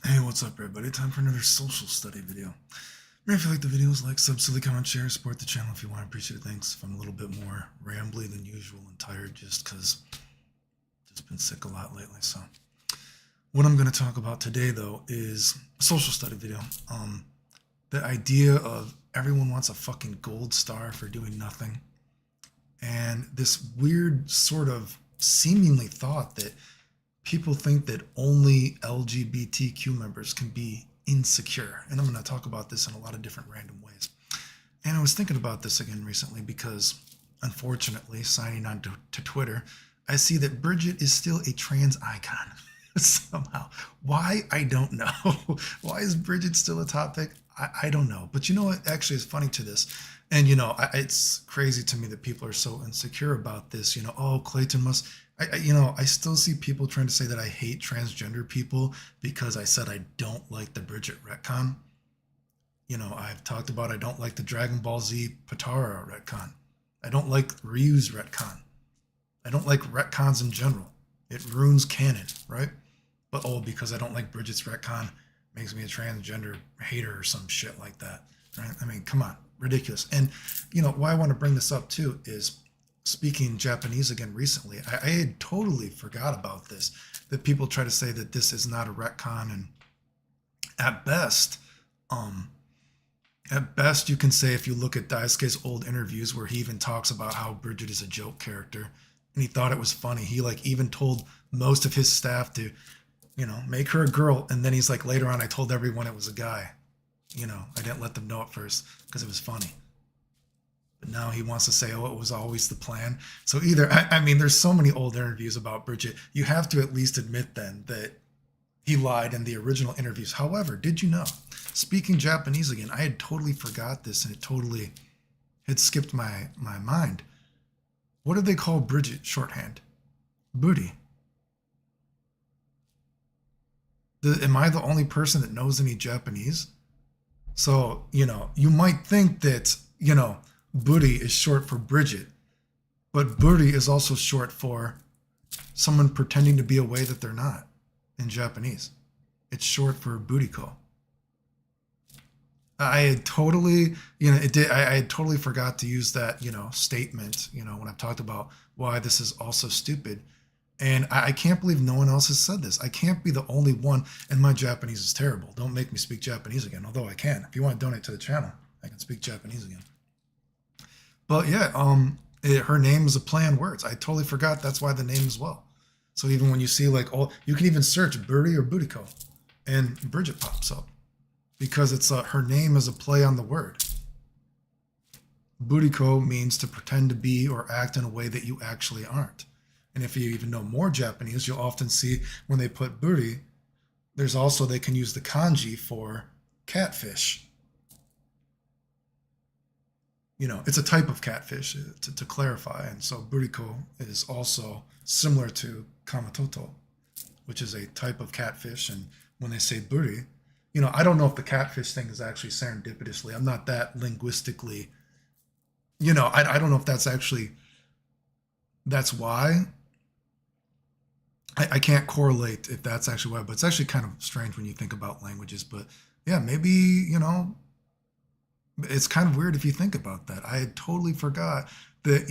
Hey, what's up, everybody? Time for another social study video. If you like the videos, like, sub, silly, comment, share, support the channel if you want. I appreciate it. Thanks. If I'm a little bit more rambly than usual and tired just because just been sick a lot lately. So what I'm going to talk about today, though, is a social study video. The idea of everyone wants a fucking gold star for doing nothing. And this weird sort of seemingly thought that people think that only LGBTQ members can be insecure. And I'm going to talk about this in a lot of different random ways. And I was thinking about this again recently because, unfortunately, signing on to Twitter, I see that Bridget is still a trans icon somehow. Why? I don't know. Why is Bridget still a topic? I don't know. But you know what actually is funny to this? And, it's crazy to me that people are so insecure about this. Oh, Clayton must... I still see people trying to say that I hate transgender people because I said I don't like the Bridget retcon. I've talked about I don't like the Dragon Ball Z Potara retcon. I don't like Ryu's retcon. I don't like retcons in general. It ruins canon, right? But because I don't like Bridget's retcon makes me a transgender hater or some shit like that, right? I mean, come on, ridiculous. And why I want to bring this up too is speaking Japanese again recently. I had totally forgot about this, that people try to say that this is not a retcon, and at best you can say, if you look at Daisuke's old interviews where he even talks about how Bridget is a joke character and he thought it was funny, he even told most of his staff to make her a girl, and then he's like, later on I told everyone it was a guy. I didn't let them know at first because it was funny. But now he wants to say, oh, it was always the plan. So either, I mean, there's so many old interviews about Bridget. You have to at least admit then that he lied in the original interviews. However, did you know, speaking Japanese again, I had totally forgot this and it totally had skipped my mind. What do they call Bridget shorthand? Buri. Am I the only person that knows any Japanese? So, you might think that, Buri is short for Bridget, but Buri is also short for someone pretending to be a way that they're not in Japanese. It's short for Buriko. I had totally, I had totally forgot to use that, statement, when I've talked about why this is also stupid. And I can't believe no one else has said this. I can't be the only one, and my Japanese is terrible. Don't make me speak Japanese again, although I can. If you want to donate to the channel, I can speak Japanese again. But yeah, her name is a play on words. I totally forgot that's why the name as well. So even when you see you can even search Buri or Buriko, and Bridget pops up because it's her name is a play on the word. Buriko means to pretend to be or act in a way that you actually aren't. And if you even know more Japanese, you'll often see when they put Buri, they can use the kanji for catfish. It's a type of catfish, to clarify. And so Buriko is also similar to kamatoto, which is a type of catfish. And when they say Buri, I don't know if the catfish thing is actually serendipitously. I'm not that linguistically, I don't know if that's why. I can't correlate if that's actually why, but it's actually kind of strange when you think about languages. But yeah, maybe, it's kind of weird if you think about that. I had totally forgot that,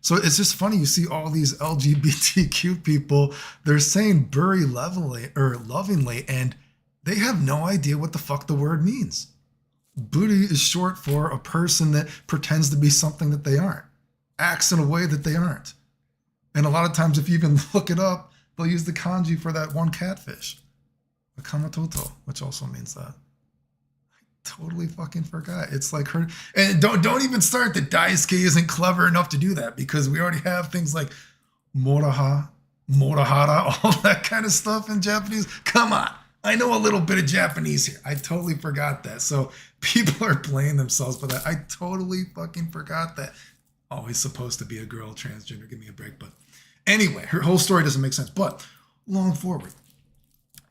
so it's just funny. You see all these LGBTQ people, they're saying Buri lovingly, and they have no idea what the fuck the word means. Buri is short for a person that pretends to be something that they aren't, acts in a way that they aren't. And a lot of times, if you even look it up, they'll use the kanji for that one catfish, a kamatoto, which also means that. I totally fucking forgot. It's like her, and don't even start that Daisuke isn't clever enough to do that, because we already have things like morahara, all that kind of stuff in Japanese. Come on. I know a little bit of Japanese here. I totally forgot that. So people are playing themselves for that. I totally fucking forgot that. Always supposed to be a girl, transgender. Give me a break. But anyway, her whole story doesn't make sense. But long forward,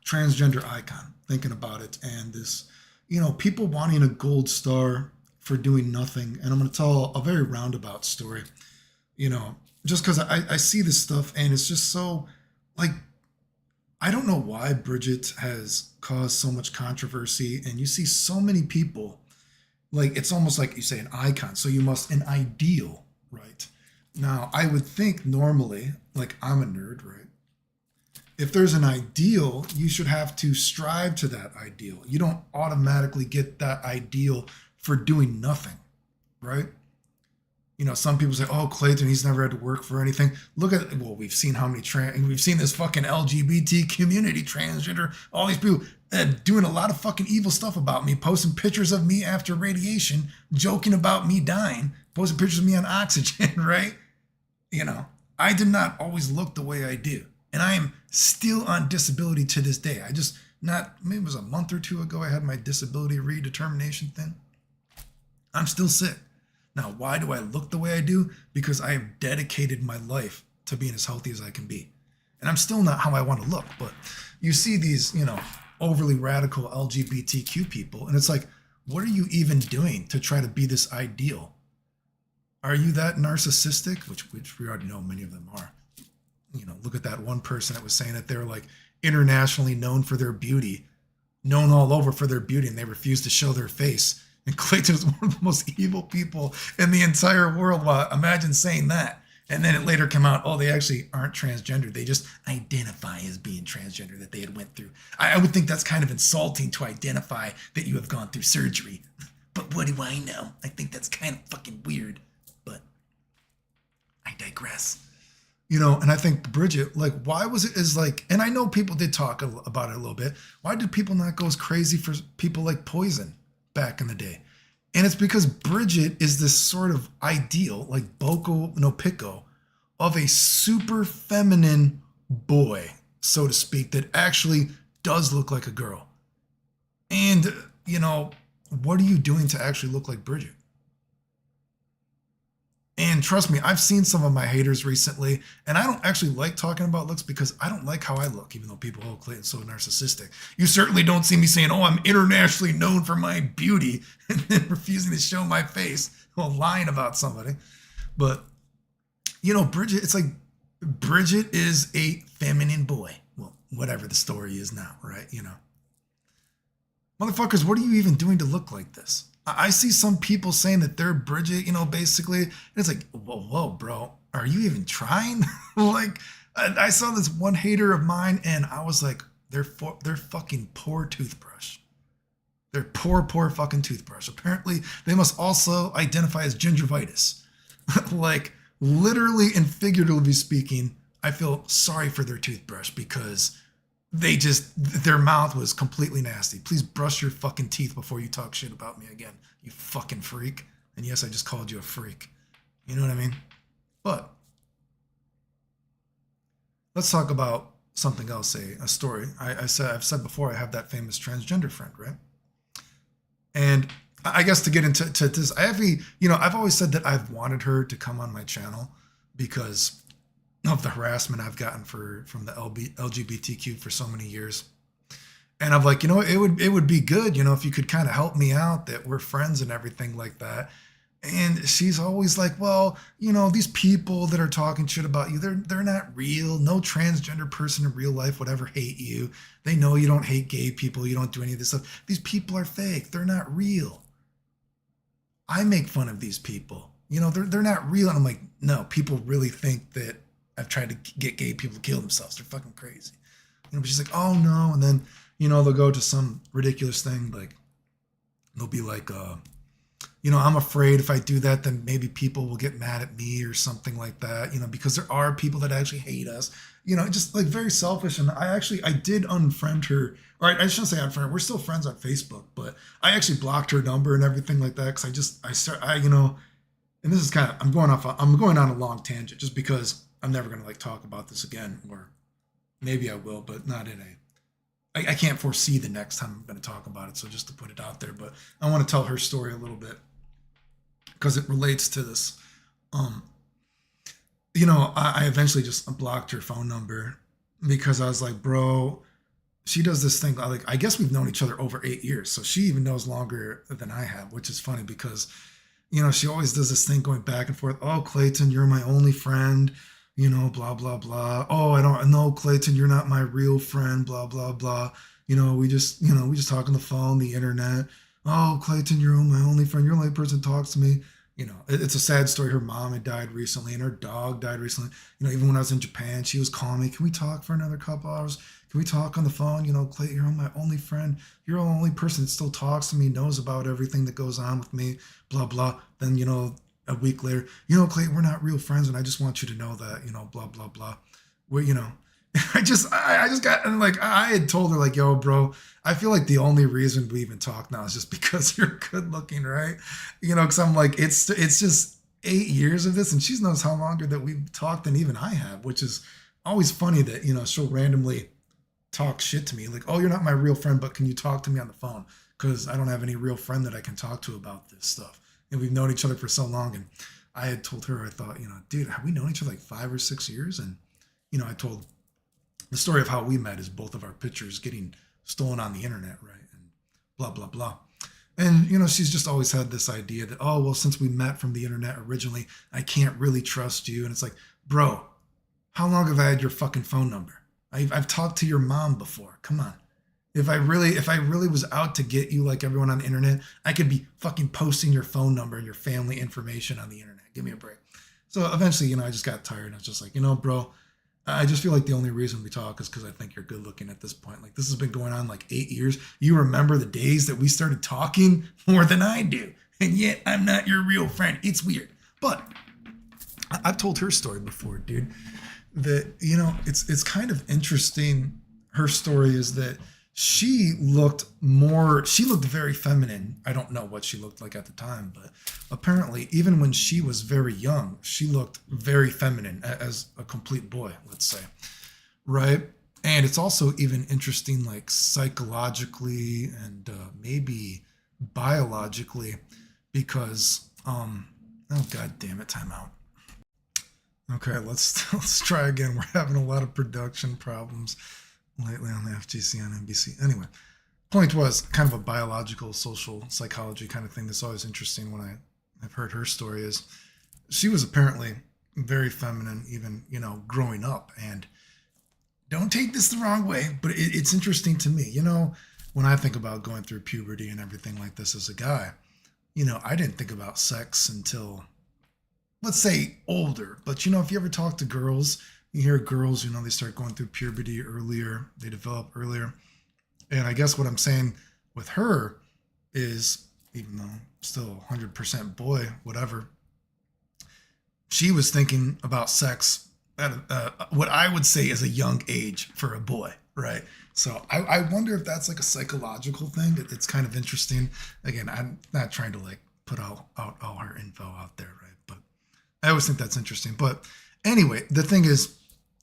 transgender icon, thinking about it, and this, people wanting a gold star for doing nothing. And I'm going to tell a very roundabout story, just because I see this stuff and it's just so, I don't know why Bridget has caused so much controversy, and you see so many people, like it's almost like you say an icon. So you must an ideal, right? Now, I would think normally, like I'm a nerd, right? If there's an ideal, you should have to strive to that ideal. You don't automatically get that ideal for doing nothing, right? Some people say, "Oh, Clayton, he's never had to work for anything." Look at, well, we've seen how many we've seen this fucking LGBT community, transgender, all these people doing a lot of fucking evil stuff about me, posting pictures of me after radiation, joking about me dying, posting pictures of me on oxygen, right? You know, I did not always look the way I do, and I am still on disability to this day. I just not maybe it was a month or two ago I had my disability redetermination thing. I'm still sick. Now, why do I look the way I do? Because I have dedicated my life to being as healthy as I can be. And I'm still not how I want to look, but you see these, overly radical LGBTQ people, and it's like, what are you even doing to try to be this ideal? Are you that narcissistic? Which we already know many of them are. Look at that one person that was saying that they're like internationally known for their beauty, known all over for their beauty, and they refuse to show their face. And Clayton is one of the most evil people in the entire world. Well, imagine saying that. And then it later came out, oh, they actually aren't transgender. They just identify as being transgender that they had went through. I would think that's kind of insulting to identify that you have gone through surgery. But what do I know? I think that's kind of fucking weird. But I digress. And I think Bridget, like, why was it as like, and I know people did talk about it a little bit. Why did people not go as crazy for people like Poison back in the day? And it's because Bridget is this sort of ideal, like Boko no Pico, of a super feminine boy, so to speak, that actually does look like a girl. And, what are you doing to actually look like Bridget? And trust me, I've seen some of my haters recently, and I don't actually like talking about looks because I don't like how I look, even though people, oh, Clayton's so narcissistic. You certainly don't see me saying, oh, I'm internationally known for my beauty, and then refusing to show my face while lying about somebody. But, Bridget, it's like Bridget is a feminine boy. Well, whatever the story is now, right? Motherfuckers, what are you even doing to look like this? I see some people saying that they're Bridget, basically. And it's like, whoa, bro, are you even trying? Like, I saw this one hater of mine, and I was like, they're fucking poor toothbrush. They're poor fucking toothbrush. Apparently, they must also identify as gingivitis. Like, literally and figuratively speaking, I feel sorry for their toothbrush because their mouth was completely nasty. Please brush your fucking teeth before you talk shit about me again, you fucking freak. And yes, I just called you a freak. You know what I mean? But let's talk about something else, a story. I've said before, I have that famous transgender friend, right? And I guess to get into this, I've always said that I've wanted her to come on my channel because of the harassment I've gotten from the LGBTQ for so many years. And I'm like, it would be good, if you could kind of help me out, that we're friends and everything like that. And she's always like, well, these people that are talking shit about you, they're not real. No transgender person in real life would ever hate you. They know you don't hate gay people. You don't do any of this stuff. These people are fake. They're not real. I make fun of these people. They're not real. And I'm like, no, people really think that I've tried to get gay people to kill themselves. They're fucking crazy. But she's like, oh no. And then, they'll go to some ridiculous thing. Like, they'll be like, I'm afraid if I do that, then maybe people will get mad at me or something like that, because there are people that actually hate us, just like very selfish. And I did unfriend her. Or I shouldn't say unfriend her. We're still friends on Facebook, but I actually blocked her number and everything like that. Cause and this is I'm going on a long tangent just because I'm never going to talk about this again, or maybe I will, but not I can't foresee the next time I'm going to talk about it. So just to put it out there, but I want to tell her story a little bit because it relates to this. I eventually just blocked her phone number because I was like, bro, she does this thing. I guess we've known each other over 8 years. So she even knows longer than I have, which is funny because, she always does this thing going back and forth. Oh, Clayton, you're my only friend. blah, blah, blah. Oh, I don't know, Clayton, you're not my real friend, blah, blah, blah. We just talk on the phone, the internet. Oh, Clayton, you're my only friend. You're the only person that talks to me. It's a sad story. Her mom had died recently and her dog died recently. Even when I was in Japan, she was calling me, can we talk for another couple hours? Can we talk on the phone? Clay, you're my only friend. You're the only person that still talks to me, knows about everything that goes on with me, blah, blah. Then, a week later, Clay, we're not real friends. And I just want you to know that, blah, blah, blah. Where. I just got, and like, I had told her, like, yo, bro, I feel like the only reason we even talk now is just because you're good looking, right? Because I'm like, it's just 8 years of this, and she knows how longer that we've talked than even I have, which is always funny that, she'll randomly talk shit to me, like, oh, you're not my real friend, but can you talk to me on the phone? Because I don't have any real friend that I can talk to about this stuff. And we've known each other for so long. And I had told her, I thought, dude, have we known each other like 5 or 6 years? And, I told the story of how we met is both of our pictures getting stolen on the internet, right? And blah, blah, blah. And, she's just always had this idea that, oh, well, since we met from the internet originally, I can't really trust you. And it's like, bro, how long have I had your fucking phone number? I've talked to your mom before. Come on. If I really was out to get you like everyone on the internet, I could be fucking posting your phone number and your family information on the internet. Give me a break. So eventually, I just got tired. And I was just like, bro, I just feel like the only reason we talk is because I think you're good looking at this point. Like, this has been going on like 8 years. You remember the days that we started talking more than I do. And yet I'm not your real friend. It's weird. But I've told her story before, dude, that, it's kind of interesting. Her story is that she looked very feminine. I don't know what she looked like at the time, but apparently even when she was very young, she looked very feminine as a complete boy, let's say. Right? And it's also even interesting, like psychologically and maybe biologically, because, oh, God damn it, time out. Okay, let's try again. We're having a lot of production problems lately on the FGC on NBC. Anyway, point was kind of a biological, social psychology kind of thing that's always interesting when I've heard her story is she was apparently very feminine, even, growing up. And don't take this the wrong way, but it's interesting to me. When I think about going through puberty and everything like this as a guy, I didn't think about sex until, let's say, older. But, if you ever talk to girls, you hear girls, they start going through puberty earlier, they develop earlier. And I guess what I'm saying with her is, even though still 100% boy, whatever, she was thinking about sex at what I would say is a young age for a boy, right? So I wonder if that's like a psychological thing. It's kind of interesting. Again, I'm not trying to like put out all her info out there, right? But I always think that's interesting. But anyway, the thing is,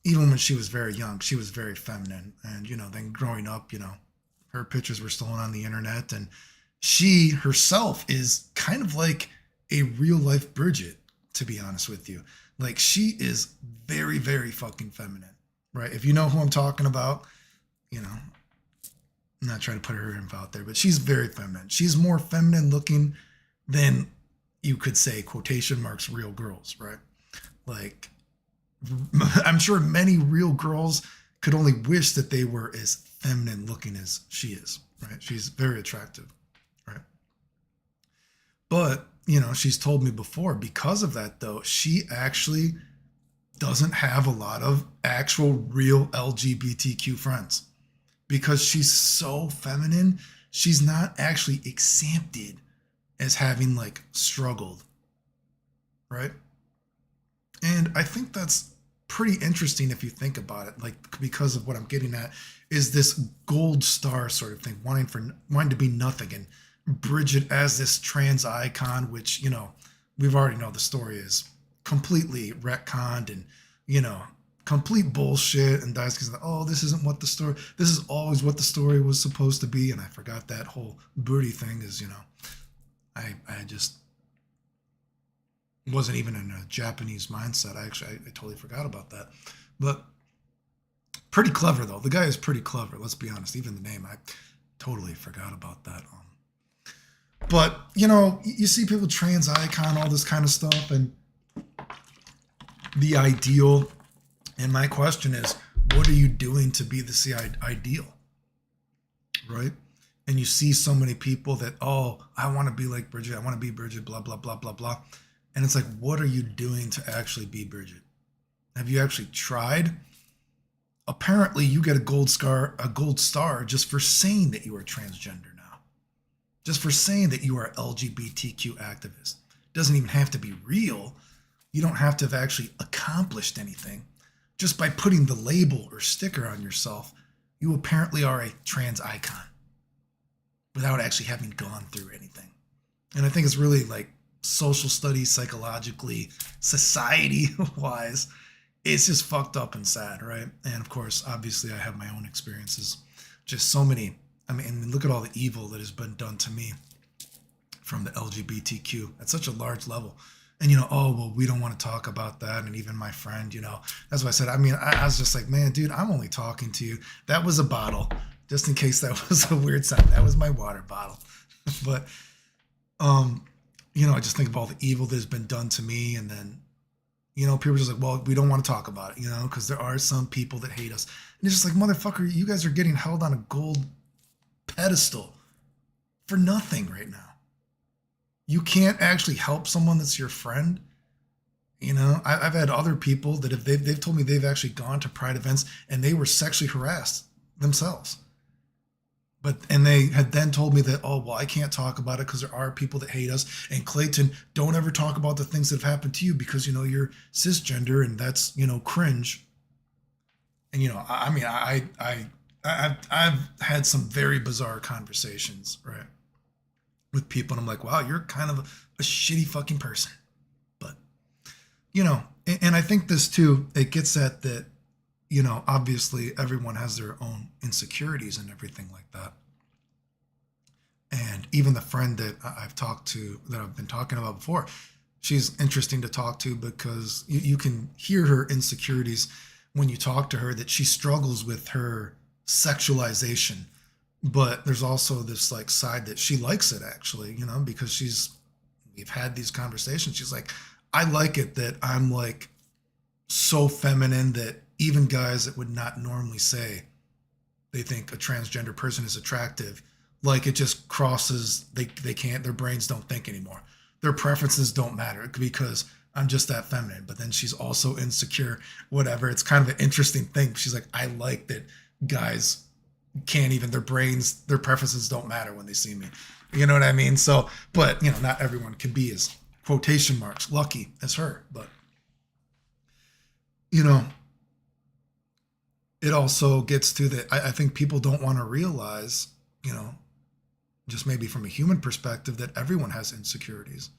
even when she was very young, she was very feminine. And, then growing up, her pictures were stolen on the internet. And she herself is kind of like a real life Bridget, to be honest with you. Like, she is very, very fucking feminine, right? If you know who I'm talking about, I'm not trying to put her info out there, but she's very feminine. She's more feminine looking than you could say, quotation marks, real girls, right? Like, I'm sure many real girls could only wish that they were as feminine looking as she is, right? She's very attractive, right? But, she's told me before, because of that, though, she actually doesn't have a lot of actual real LGBTQ friends because she's so feminine. She's not actually accepted as having like struggled, right? And I think that's pretty interesting if you think about it, like, because of what I'm getting at is this gold star sort of thing, wanting to be nothing, and Bridget as this trans icon, which, we've already know the story is completely retconned and, complete bullshit. And Daisuke's like, oh, this isn't what this is always what the story was supposed to be. And I forgot that whole Buri thing is, I just wasn't even in a Japanese mindset. I totally forgot about that. But pretty clever, though. The guy is pretty clever, let's be honest. Even the name, I totally forgot about that. But, you see people trans icon, all this kind of stuff, and the ideal And my question is, what are you doing to be the ideal, right? And you see so many people that, oh, I want to be like Bridget, I want to be Bridget, blah, blah, blah, blah, blah. And it's like, what are you doing to actually be Bridget? Have you actually tried? Apparently, you get a gold star just for saying that you are transgender now, just for saying that you are LGBTQ activist. It doesn't even have to be real. You don't have to have actually accomplished anything. Just by putting the label or sticker on yourself, you apparently are a trans icon without actually having gone through anything. And I think it's really like social studies, psychologically, society wise, it's just fucked up and sad, right? And of course, obviously, I have my own experiences. Just so many. I mean, and look at all the evil that has been done to me from the LGBTQ at such a large level. And, oh, well, we don't want to talk about that. And even my friend, that's why I said, I mean, I was just like, man, dude, I'm only talking to you. That was a bottle, just in case that was a weird sound. That was my water bottle. But, I just think of all the evil that has been done to me. And then, people are just like, well, we don't want to talk about it, because there are some people that hate us. And it's just like, motherfucker, you guys are getting held on a gold pedestal for nothing right now. You can't actually help someone that's your friend. I've had other people that they've told me they've actually gone to Pride events and they were sexually harassed themselves. And they had then told me that, oh, well, I can't talk about it because there are people that hate us. And Clayton, don't ever talk about the things that have happened to you because, you're cisgender and that's, cringe. And, I mean, I've had some very bizarre conversations, right, with people. And I'm like, wow, you're kind of a shitty fucking person. But, and I think this too, it gets at that, obviously everyone has their own insecurities and everything like that. And even the friend that I've talked to, that I've been talking about before, she's interesting to talk to because you can hear her insecurities when you talk to her, that she struggles with her sexualization. But there's also this like side that she likes it actually, because we've had these conversations. She's like, I like it that I'm like so feminine that even guys that would not normally say they think a transgender person is attractive, like it just crosses, they can't, their brains don't think anymore. Their preferences don't matter because I'm just that feminine. But then she's also insecure, whatever. It's kind of an interesting thing. She's like, I like that guys can't even, their brains, their preferences don't matter when they see me. You know what I mean? So, but not everyone can be as quotation marks lucky as her. But it also gets to that. I think people don't want to realize, just maybe from a human perspective, that everyone has insecurities.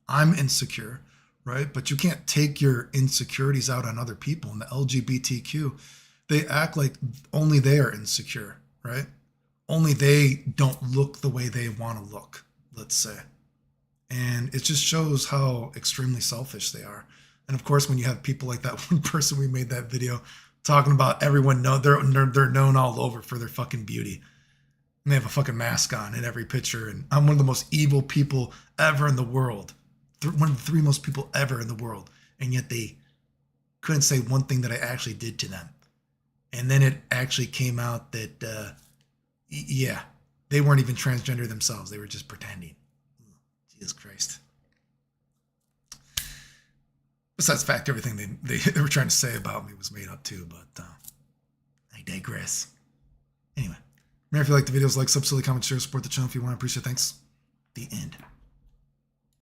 I'm insecure, right? But you can't take your insecurities out on other people. And the LGBTQ, they act like only they are insecure, right? Only they don't look the way they want to look, let's say. And it just shows how extremely selfish they are. And of course, when you have people like that one person we made that video talking about, everyone know they're known all over for their fucking beauty. And they have a fucking mask on in every picture. And I'm one of the most evil people ever in the world. One of the three most people ever in the world. And yet they couldn't say one thing that I actually did to them. And then it actually came out that, yeah, they weren't even transgender themselves. They were just pretending. Jesus Christ. Besides the fact, everything they were trying to say about me was made up too, but I digress. Anyway, remember, if you like the videos, like, sub, silly, comment, share, support the channel if you want. I appreciate it. Thanks. The end.